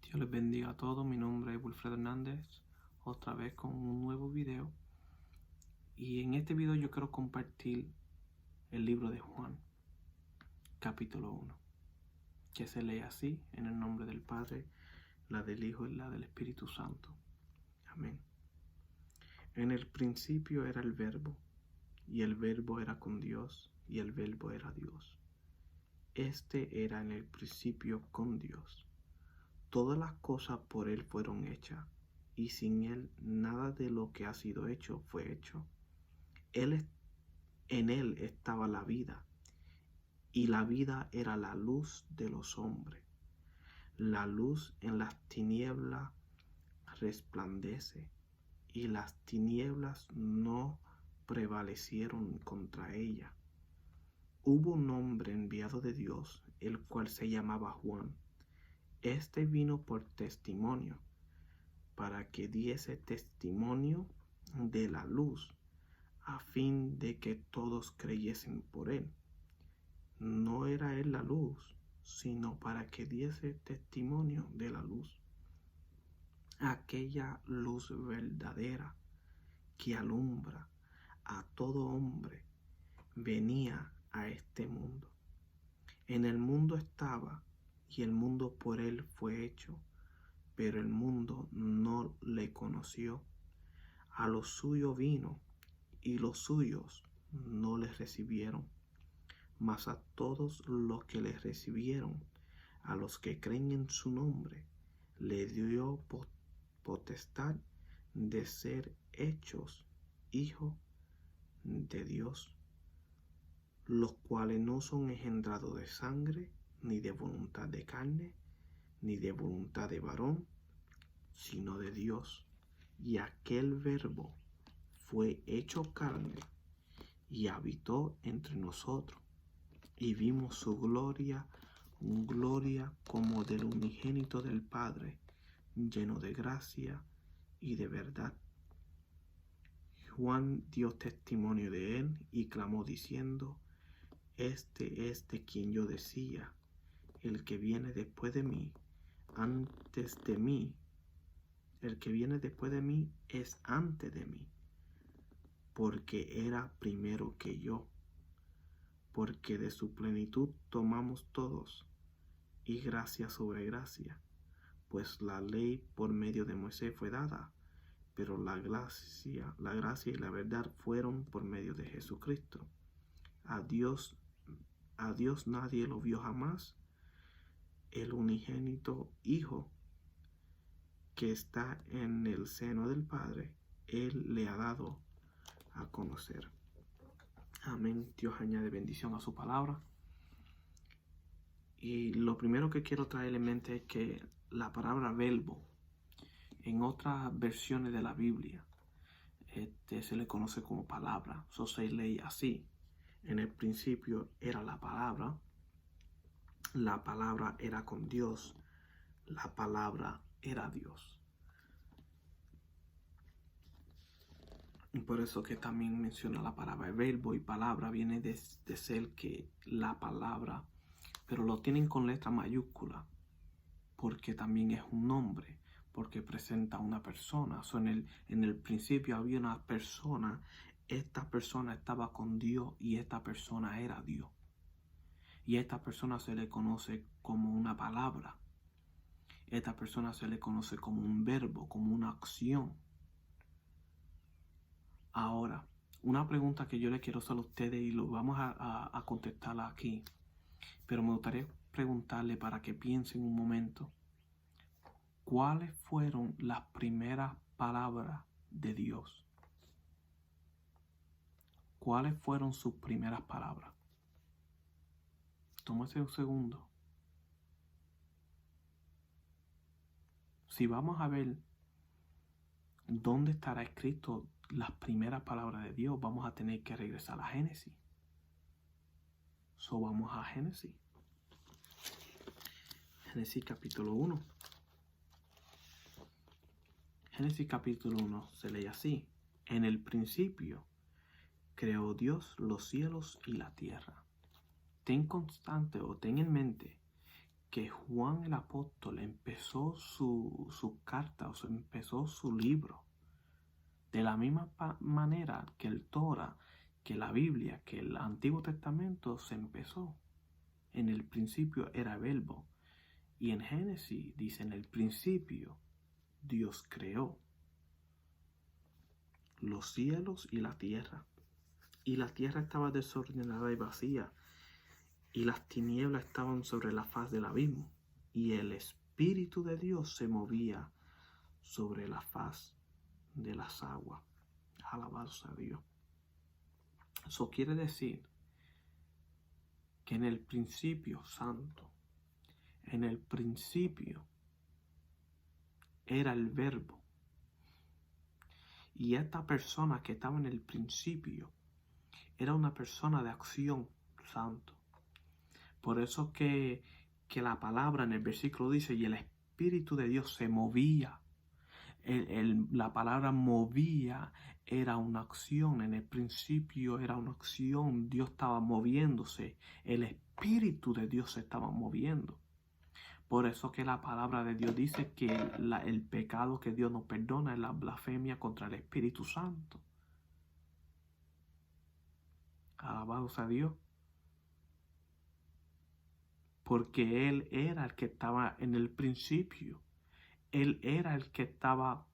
Dios les bendiga a todos. Mi nombre es Wilfredo Hernández, otra vez con un nuevo video. Y en este video yo quiero compartir el libro de Juan, capítulo 1, que se lee así: en el nombre del Padre, la del Hijo y la del Espíritu Santo. Amén. En el principio era el Verbo, y el Verbo era con Dios, y el Verbo era Dios. Este era en el principio con Dios. Todas las cosas por Él fueron hechas, y sin Él nada de lo que ha sido hecho fue hecho. En Él estaba la vida, y la vida era la luz de los hombres. La luz en las tinieblas resplandece, y las tinieblas no prevalecieron contra ella. Hubo un hombre enviado de Dios, el cual se llamaba Juan. Este vino por testimonio, para que diese testimonio de la luz, a fin de que todos creyesen por él. No era él la luz, sino para que diese testimonio de la luz. Aquella luz verdadera que alumbra a todo hombre venía a este mundo. En el mundo estaba, y el mundo por él fue hecho, pero el mundo no le conoció. A los suyos vino, y los suyos no le recibieron. Mas a todos los que le recibieron, a los que creen en su nombre, le dio potestad de ser hechos hijos de Dios, los cuales no son engendrados de sangre, ni de voluntad de carne, ni de voluntad de varón, sino de Dios. Y aquel Verbo fue hecho carne y habitó entre nosotros, y vimos su gloria como del unigénito del Padre, lleno de gracia y de verdad. Juan dio testimonio de él y clamó diciendo: Este es de quien yo decía, el que viene después de mí, antes de mí. El que viene después de mí es antes de mí, porque era primero que yo. Porque de su plenitud tomamos todos, y gracia sobre gracia. Pues la ley por medio de Moisés fue dada, pero la gracia y la verdad fueron por medio de Jesucristo. A Dios nadie lo vio jamás. El unigénito Hijo, que está en el seno del Padre, Él le ha dado a conocer. Amén. Dios añade bendición a su palabra. Y lo primero que quiero traer en mente es que la palabra verbo, en otras versiones de la Biblia, se le conoce como palabra. Eso se lee así: en el principio era la palabra era con Dios, la palabra era Dios. Y por eso que también menciona la palabra verbo, y palabra viene de ser que la palabra, pero lo tienen con letra mayúscula, porque también es un nombre, porque presenta a una persona. En el principio había una persona, esta persona estaba con Dios, y esta persona era Dios. Y a esta persona se le conoce como una palabra. Esta persona se le conoce como un verbo, como una acción. Ahora, una pregunta que yo le quiero hacer a ustedes, y lo vamos a contestarla aquí, pero me gustaría preguntarle para que piensen un momento: ¿cuáles fueron las primeras palabras de Dios? ¿Cuáles fueron sus primeras palabras? Tómese un segundo. Si vamos a ver dónde estará escrito las primeras palabras de Dios, vamos a tener que regresar a Génesis. Vamos a Génesis. Génesis capítulo 1. Génesis capítulo 1 se lee así: En el principio creó Dios los cielos y la tierra. Ten constante o ten en mente que Juan el apóstol empezó su carta, o sea, empezó su libro, de la misma manera que el Torah, que la Biblia, que el Antiguo Testamento se empezó. En el principio era Verbo. Y en Génesis dice, en el principio Dios creó los cielos y la tierra. Y la tierra estaba desordenada y vacía, y las tinieblas estaban sobre la faz del abismo, y el Espíritu de Dios se movía sobre la faz de las aguas. Alabado sea Dios. Eso quiere decir que en el principio santo, en el principio era el Verbo. Y esta persona que estaba en el principio era una persona de acción santo. Por eso que la palabra en el versículo dice, y el Espíritu de Dios se movía. La palabra movía era una acción. En el principio era una acción. Dios estaba moviéndose. El Espíritu de Dios se estaba moviendo. Por eso que la palabra de Dios dice que el pecado que Dios no perdona es la blasfemia contra el Espíritu Santo. Alabado sea Dios. Porque Él era el que estaba en el principio. Él era el que estaba,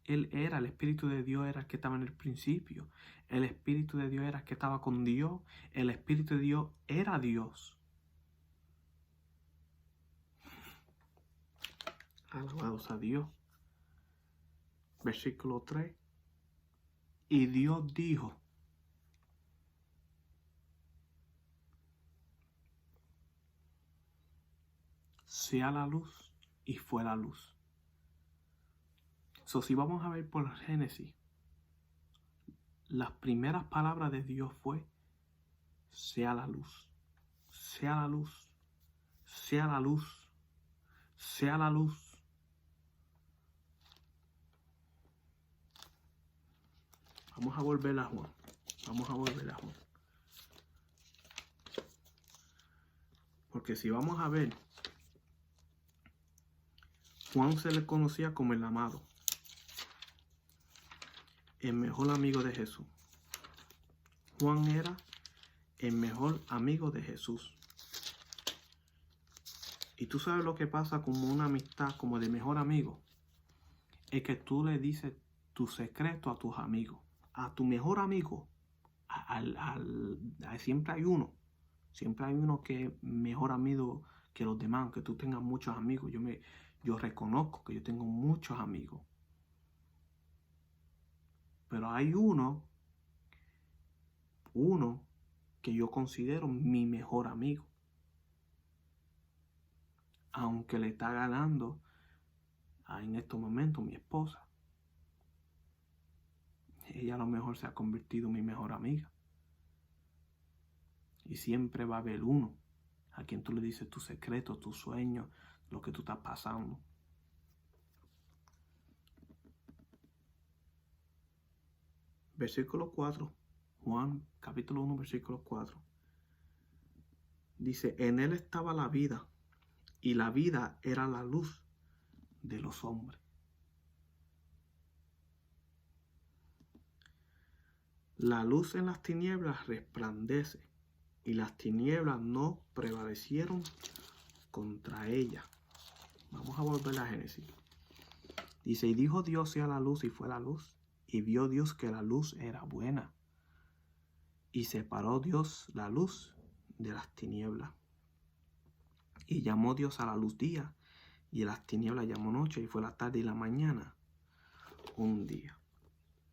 el Espíritu de Dios era el que estaba en el principio. El Espíritu de Dios era el que estaba con Dios. El Espíritu de Dios era Dios. Alabado sea Dios. Versículo 3. Y Dios dijo, sea la luz, y fue la luz. Si vamos a ver por Génesis, las primeras palabras de Dios fue, sea la luz, sea la luz, sea la luz, sea la luz. Vamos a volver a Juan. Porque si vamos a ver, Juan se le conocía como el amado, el mejor amigo de Jesús. Juan era el mejor amigo de Jesús. Y tú sabes lo que pasa como una amistad, como de mejor amigo. Es que tú le dices tu secreto a tus amigos. A tu mejor amigo. Siempre hay uno. Siempre hay uno que es mejor amigo que los demás. Aunque tú tengas muchos amigos. Yo reconozco que yo tengo muchos amigos. Pero hay uno que yo considero mi mejor amigo. Aunque le está ganando en estos momentos mi esposa. Ella a lo mejor se ha convertido en mi mejor amiga. Y siempre va a haber uno a quien tú le dices tus secretos, tus sueños, lo que tú estás pasando. Versículo 4. Juan capítulo 1, versículo 4. Dice, en él estaba la vida, y la vida era la luz de los hombres. La luz en las tinieblas resplandece, y las tinieblas no prevalecieron contra ella. Vamos a volver a Génesis. Dice, y dijo Dios sea la luz, y fue la luz. Y vio Dios que la luz era buena. Y separó Dios la luz de las tinieblas. Y llamó Dios a la luz día, y a las tinieblas llamó noche, y fue la tarde y la mañana un día.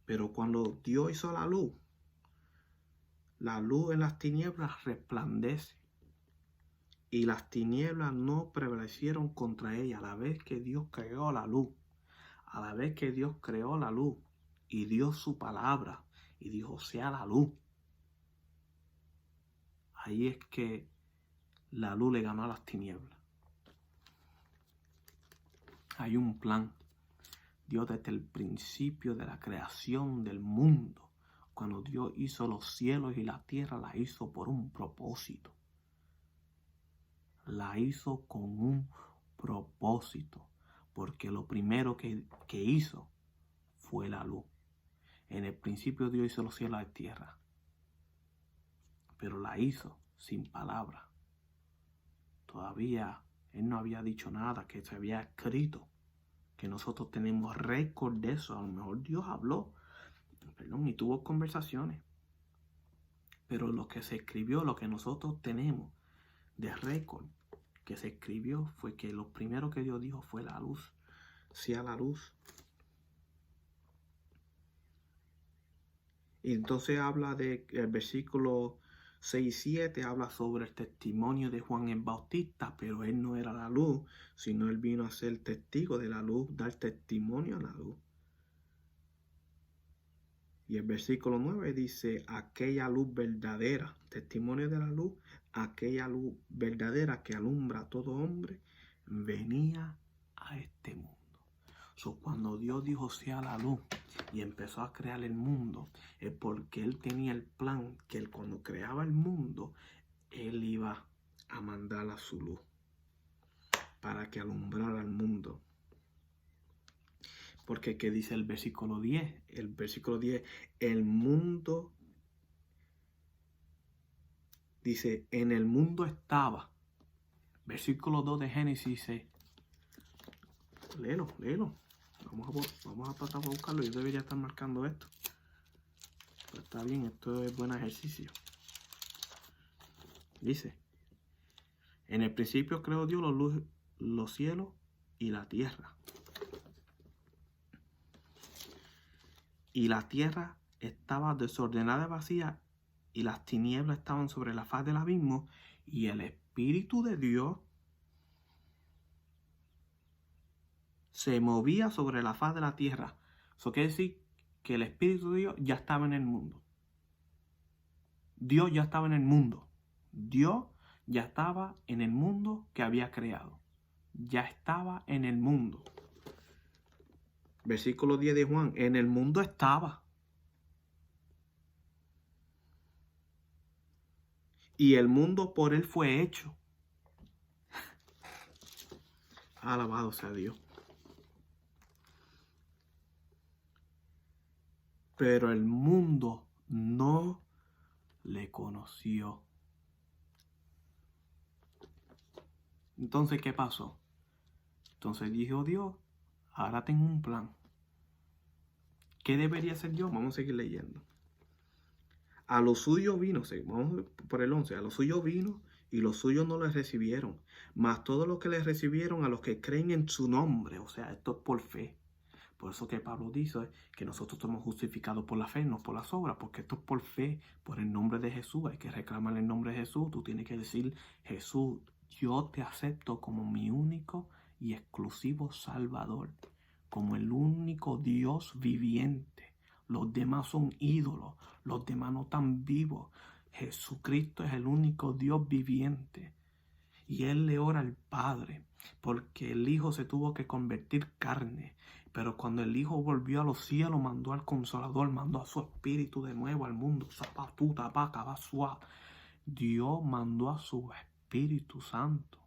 Pero cuando Dios hizo la luz en las tinieblas resplandece, y las tinieblas no prevalecieron contra ella. A la vez que Dios creó la luz, y dio su palabra, y dijo, sea la luz. Ahí es que la luz le ganó a las tinieblas. Hay un plan. Dios desde el principio de la creación del mundo, cuando Dios hizo los cielos y la tierra, la hizo por un propósito. la hizo con un propósito, porque lo primero que hizo fue la luz. En el principio Dios hizo los cielos y la tierra, pero la hizo sin palabras. Todavía Él no había dicho nada, que se había escrito, que nosotros tenemos récord de eso. A lo mejor Dios habló, y tuvo conversaciones, pero lo que se escribió, lo que nosotros tenemos de récord que se escribió, fue que lo primero que Dios dijo fue la luz. Sea la luz. Y entonces habla de el versículo 6 y 7, habla sobre el testimonio de Juan el Bautista, pero él no era la luz, sino él vino a ser testigo de la luz, dar testimonio a la luz. Y el versículo 9 dice, aquella luz verdadera, testimonio de la luz, aquella luz verdadera que alumbra a todo hombre, venía a este mundo. Cuando Dios dijo sea la luz y empezó a crear el mundo, es porque Él tenía el plan que Él, cuando creaba el mundo, Él iba a mandar a su luz para que alumbrara el mundo. Porque ¿qué dice el versículo 10? El versículo 10, el mundo, dice, en el mundo estaba. Versículo 2 de Génesis dice, léelo. Vamos a pasar a buscarlo. Yo debería estar marcando esto. Pero está bien, esto es buen ejercicio. Dice, en el principio creó Dios los cielos y la tierra. Y la tierra estaba desordenada y vacía, y las tinieblas estaban sobre la faz del abismo, y el Espíritu de Dios se movía sobre la faz de la tierra. Eso quiere decir que el Espíritu de Dios ya estaba en el mundo. Dios ya estaba en el mundo. Dios ya estaba en el mundo que había creado. Ya estaba en el mundo. Versículo 10 de Juan, en el mundo estaba. Y el mundo por él fue hecho. Alabado sea Dios. Pero el mundo no le conoció. Entonces, ¿qué pasó? Entonces dijo Dios, ahora tengo un plan. ¿Qué debería hacer yo? Vamos a seguir leyendo. A los suyos vino, vamos por el 11, a los suyos vino y los suyos no les recibieron. Mas todos los que les recibieron, a los que creen en su nombre, o sea, esto es por fe. Por eso que Pablo dice que nosotros somos justificados por la fe, no por las obras, porque esto es por fe, por el nombre de Jesús. Hay que reclamar el nombre de Jesús. Tú tienes que decir, Jesús, yo te acepto como mi único y exclusivo Salvador, como el único Dios viviente. Los demás son ídolos, los demás no están vivos. Jesucristo es el único Dios viviente. Y él le ora al Padre, porque el Hijo se tuvo que convertir carne. Pero cuando el Hijo volvió a los cielos, mandó al Consolador, mandó a su Espíritu de nuevo al mundo. Dios mandó a su Espíritu Santo,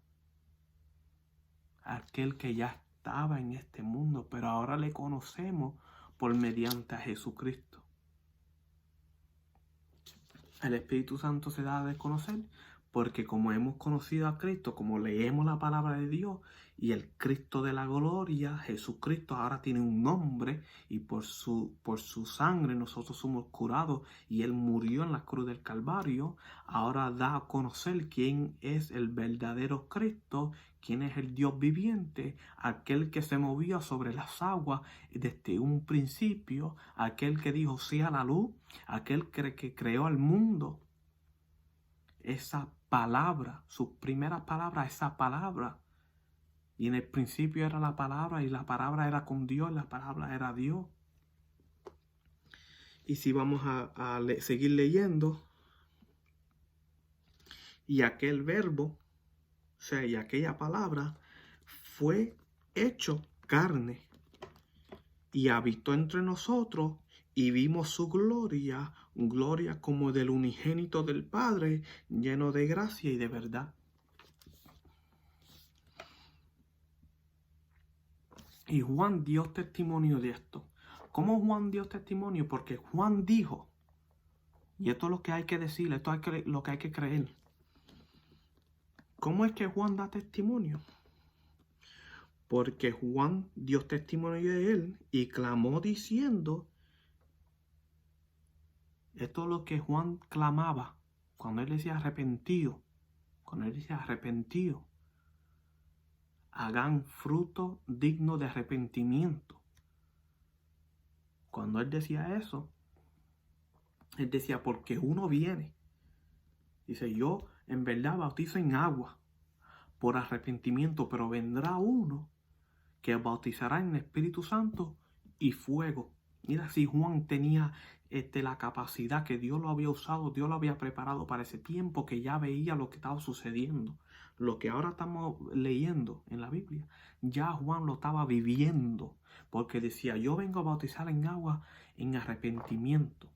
aquel que ya estaba en este mundo, pero ahora le conocemos por mediante a Jesucristo. El Espíritu Santo se da a desconocer porque como hemos conocido a Cristo, como leemos la palabra de Dios y el Cristo de la gloria, Jesucristo ahora tiene un nombre y por su sangre nosotros somos curados y Él murió en la cruz del Calvario, ahora da a conocer quién es el verdadero Cristo, quién es el Dios viviente, aquel que se movía sobre las aguas desde un principio, aquel que dijo sea la luz, aquel que creó el mundo. Esa palabra, sus primeras palabras, esa palabra. Y en el principio era la palabra y la palabra era con Dios, la palabra era Dios. Y si vamos a seguir leyendo, y aquel verbo, o sea, y aquella palabra fue hecho carne y habitó entre nosotros y vimos su gloria, como del unigénito del Padre, lleno de gracia y de verdad. Y Juan dio testimonio de esto. ¿Cómo Juan dio testimonio? Porque Juan dijo, y esto es lo que hay que decir, esto es lo que hay que creer. ¿Cómo es que Juan da testimonio? Porque Juan dio testimonio de él y clamó diciendo, esto es lo que Juan clamaba cuando él decía arrepentido, hagan fruto digno de arrepentimiento. Cuando él decía eso, él decía, porque uno viene. Dice, yo en verdad bautizo en agua por arrepentimiento, pero vendrá uno que bautizará en el Espíritu Santo y fuego. Mira, si Juan tenía la capacidad que Dios lo había usado, Dios lo había preparado para ese tiempo, que ya veía lo que estaba sucediendo. Lo que ahora estamos leyendo en la Biblia, ya Juan lo estaba viviendo, porque decía, yo vengo a bautizar en agua en arrepentimiento.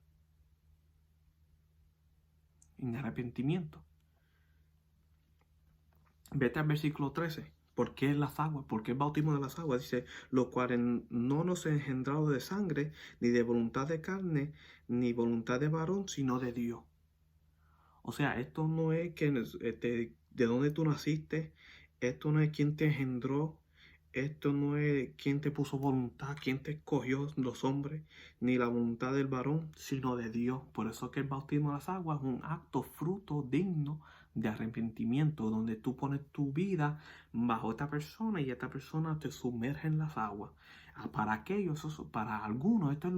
En arrepentimiento. Vete al versículo 13. ¿Por qué las aguas? ¿Por qué el bautismo de las aguas? Dice, lo cual no nos ha engendrado de sangre, ni de voluntad de carne, ni voluntad de varón, sino de Dios. O sea, esto no es que de dónde tú naciste, esto no es quién te engendró, esto no es quién te puso voluntad, quién te escogió los hombres, ni la voluntad del varón, sino de Dios. Por eso que el bautismo de las aguas es un acto, fruto digno de arrepentimiento, donde tú pones tu vida bajo esta persona y esta persona te sumerge en las aguas. Para aquellos, para algunos, esto es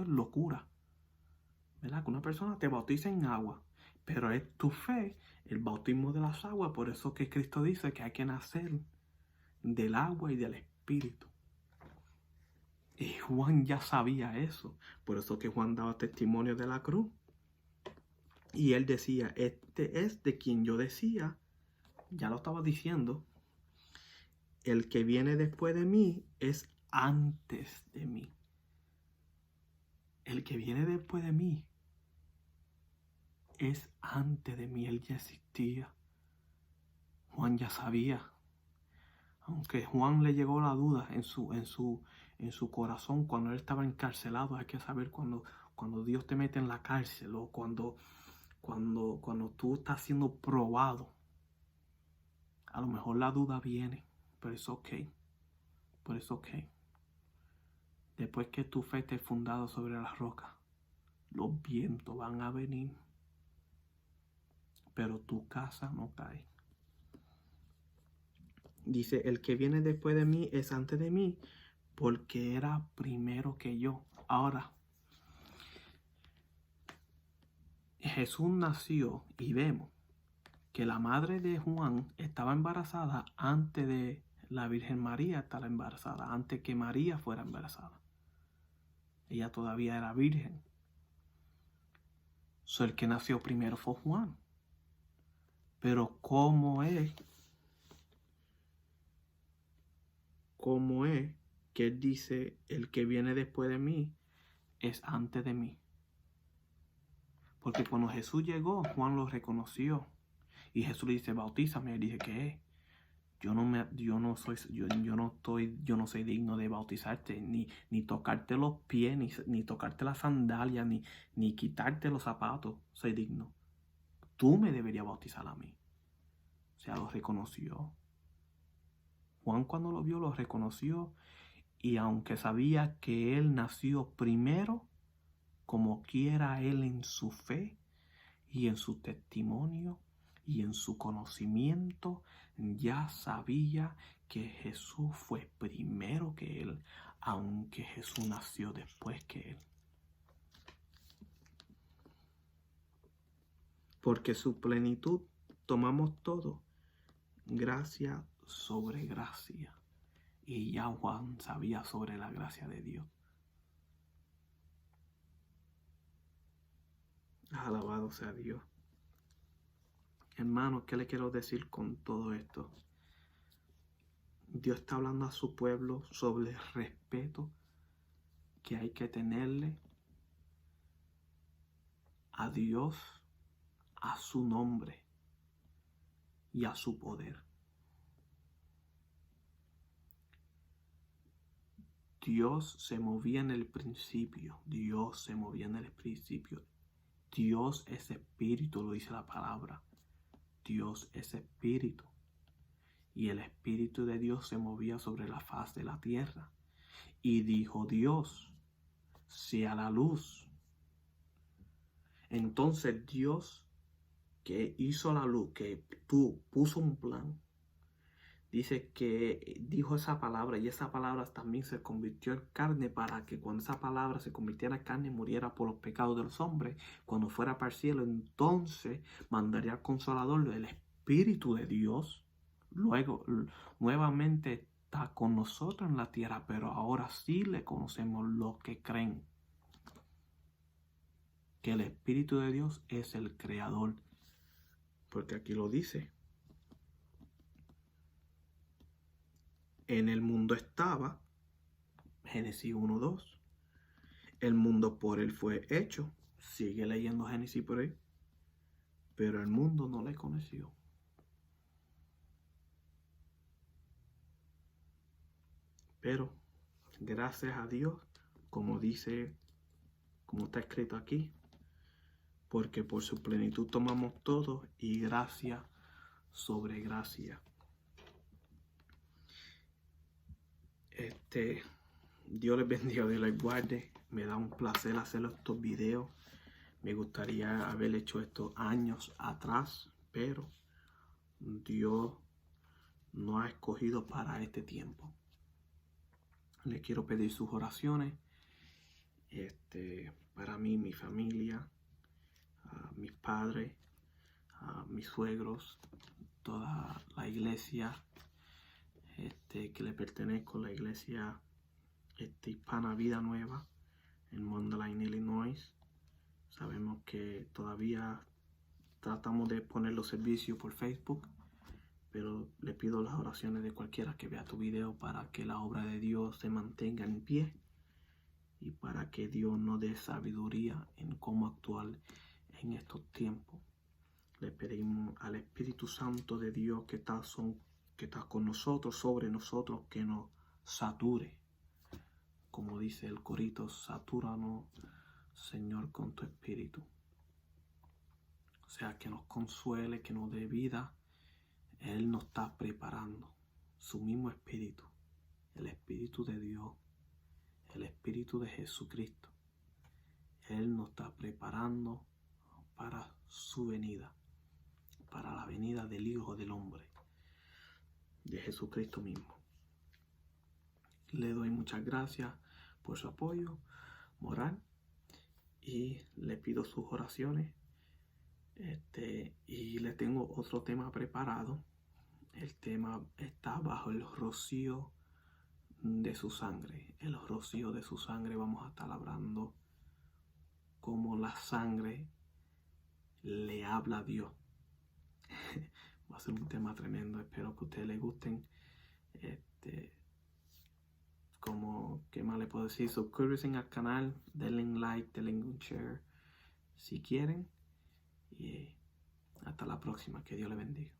locura, ¿verdad? Que una persona te bautiza en agua, pero es tu fe, el bautismo de las aguas. Por eso que Cristo dice que hay que nacer del agua y del Espíritu. Y Juan ya sabía eso. Por eso que Juan daba testimonio de la cruz. Y él decía, este es de quien yo decía, ya lo estaba diciendo, el que viene después de mí es antes de mí. El que viene después de mí es antes de mí. Él ya existía. Juan ya sabía. Aunque Juan le llegó la duda en su corazón cuando él estaba encarcelado. Hay que saber cuando Dios te mete en la cárcel o cuando tú estás siendo probado. A lo mejor la duda viene, pero es ok. Pero es ok. Después que tu fe esté fundada sobre la roca, los vientos van a venir, pero tu casa no cae. Dice, el que viene después de mí es antes de mí, porque era primero que yo. Ahora, Jesús nació y vemos que la madre de Juan estaba embarazada antes de la Virgen María estar embarazada, antes que María fuera embarazada. Ella todavía era virgen. So, el que nació primero fue Juan. Pero ¿cómo es que él dice, el que viene después de mí es antes de mí? Porque cuando Jesús llegó, Juan lo reconoció. Y Jesús le dice, bautízame. Él dice, ¿qué? Yo no soy digno de bautizarte, ni tocarte los pies, ni tocarte las sandalias, ni quitarte los zapatos. Soy digno. Tú me deberías bautizar a mí. O sea, lo reconoció. Juan cuando lo vio, lo reconoció. Y aunque sabía que él nació primero, como quiera él en su fe y en su testimonio y en su conocimiento, ya sabía que Jesús fue primero que él, aunque Jesús nació después que él. Porque su plenitud tomamos todo, gracia sobre gracia. Y ya Juan sabía sobre la gracia de Dios. Alabado sea Dios. Hermanos, ¿qué le quiero decir con todo esto? Dios está hablando a su pueblo sobre el respeto que hay que tenerle a Dios, a su nombre y a su poder. Dios se movía en el principio. Dios se movía en el principio. Dios es espíritu, lo dice la palabra. Dios es espíritu. Y el espíritu de Dios se movía sobre la faz de la tierra. Y dijo Dios, sea la luz. Entonces Dios, que hizo la luz, que puso un plan, dice que dijo esa palabra, y esa palabra también se convirtió en carne, para que cuando esa palabra se convirtiera en carne, muriera por los pecados de los hombres. Cuando fuera para el cielo, entonces mandaría al Consolador, el Espíritu de Dios. Luego, nuevamente está con nosotros en la tierra, pero ahora sí le conocemos los que creen que el Espíritu de Dios es el Creador. Porque aquí lo dice. En el mundo estaba, Génesis 1:2. El mundo por él fue hecho. Sigue leyendo Génesis por ahí. Pero el mundo no le conoció. Pero gracias a Dios, como está escrito aquí, porque por su plenitud tomamos todo, y gracia sobre gracia. Dios les bendiga, Dios les guarde. Me da un placer hacer estos videos. Me gustaría haber hecho esto años atrás, pero Dios nos ha escogido para este tiempo. Les quiero pedir sus oraciones para mí, mi familia, mis padres, mis suegros, toda la iglesia que le pertenezco, la iglesia hispana Vida Nueva en Mundelein, Illinois. Sabemos que todavía tratamos de poner los servicios por Facebook, pero le pido las oraciones de cualquiera que vea tu video para que la obra de Dios se mantenga en pie y para que Dios nos dé sabiduría en cómo actuar en estos tiempos. Le pedimos al Espíritu Santo de Dios que está con nosotros, sobre nosotros, que nos sature. Como dice el corito, satúranos, Señor, con tu Espíritu. O sea, que nos consuele, que nos dé vida. Él nos está preparando. Su mismo Espíritu, el Espíritu de Dios, el Espíritu de Jesucristo. Él nos está preparando para su venida, para la venida del Hijo del Hombre, de Jesucristo mismo. Le doy muchas gracias por su apoyo moral y le pido sus oraciones. Y le tengo otro tema preparado. El tema está bajo el rocío de su sangre. El rocío de su sangre, vamos a estar hablando cómo la sangre le habla a Dios. Va a ser un tema tremendo. Espero que a ustedes les gusten. ¿Qué más le puedo decir? Suscríbanse al canal, denle un like, denle un share si quieren. Y hasta la próxima. Que Dios les bendiga.